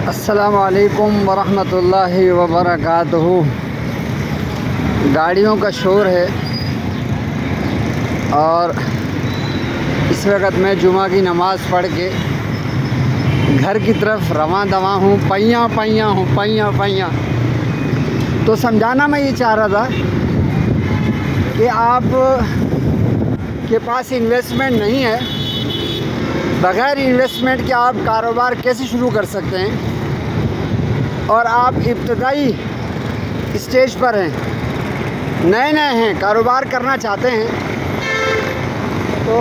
अस्सलामुअलैकुम वरहमतुल्लाहि वबरकातुहू। गाड़ियों का शोर है और इस वक्त मैं जुमा की नमाज़ पढ़ के घर की तरफ रवां दवा हूँ। पैया पैया हूँ, पैया पैया। तो समझाना मैं ये चाह रहा था कि आप के पास इन्वेस्टमेंट नहीं है, बग़ैर इन्वेस्टमेंट के आप कारोबार कैसे शुरू कर सकते हैं, और आप इब्तदाई स्टेज पर हैं, नए नए हैं, कारोबार करना चाहते हैं, तो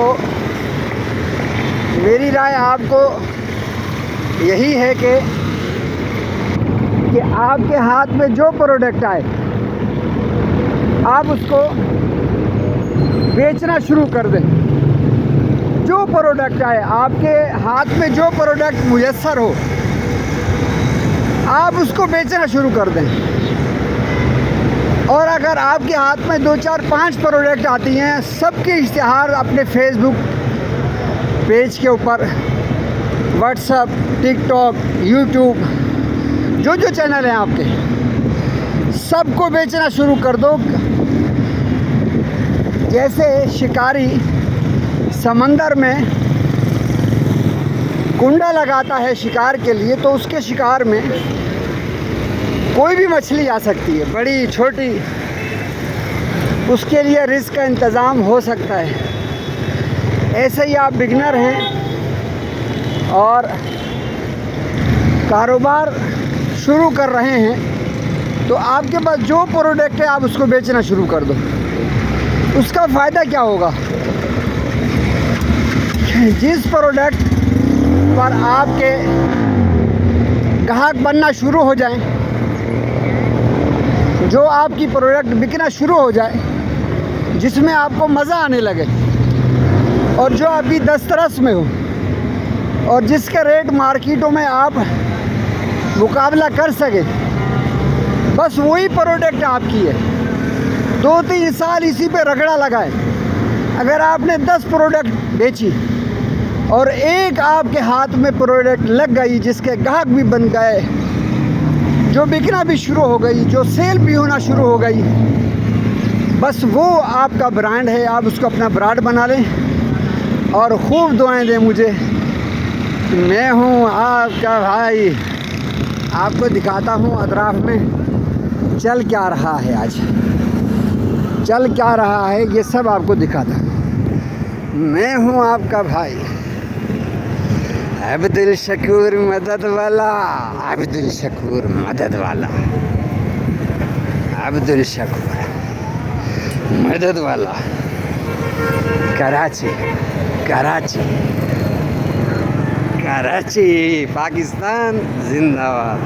मेरी राय आपको यही है कि आपके हाथ में जो प्रोडक्ट आए आप उसको बेचना शुरू कर दें। जो प्रोडक्ट आए आपके हाथ में, जो प्रोडक्ट मुयस्सर हो, आप उसको बेचना शुरू कर दें। और अगर आपके हाथ में 2, 4, 5 प्रोडक्ट आती हैं, सबके इश्तिहार अपने फेसबुक पेज के ऊपर, व्हाट्सएप, टिकटॉक, यूट्यूब, जो जो चैनल हैं आपके, सबको बेचना शुरू कर दो। जैसे शिकारी समंदर में कुंडा लगाता है शिकार के लिए, तो उसके शिकार में कोई भी मछली आ सकती है, बड़ी छोटी, उसके लिए रिस्क का इंतज़ाम हो सकता है। ऐसे ही आप बिगनर हैं और कारोबार शुरू कर रहे हैं, तो आपके पास जो प्रोडक्ट है आप उसको बेचना शुरू कर दो। उसका फ़ायदा क्या होगा? जिस प्रोडक्ट पर आपके ग्राहक बनना शुरू हो जाएं, जो आपकी प्रोडक्ट बिकना शुरू हो जाए, जिसमें आपको मज़ा आने लगे और जो आपकी दस्तरस में हो, और जिसके रेट मार्केटों में आप मुकाबला कर सके, बस वही प्रोडक्ट आपकी है। 2-3 साल इसी पे रगड़ा लगाए। अगर आपने 10 प्रोडक्ट बेची और एक आपके हाथ में प्रोडक्ट लग गई, जिसके ग्राहक भी बन गए, जो बिकना भी शुरू हो गई, जो सेल भी होना शुरू हो गई, बस वो आपका ब्रांड है। आप उसको अपना ब्रांड बना लें और खूब दुआएं दें मुझे। मैं हूँ आपका भाई। आपको दिखाता हूँ अतराफ में चल क्या रहा है, आज चल क्या रहा है, ये सब आपको दिखाता हूँ। मैं हूँ आपका भाई अब्दुल शकूर मदद वाला, अब्दुल शकूर मदद वाला, अब्दुल शकूर मदद वाला। कराची, कराची, कराची, पाकिस्तान जिंदाबाद।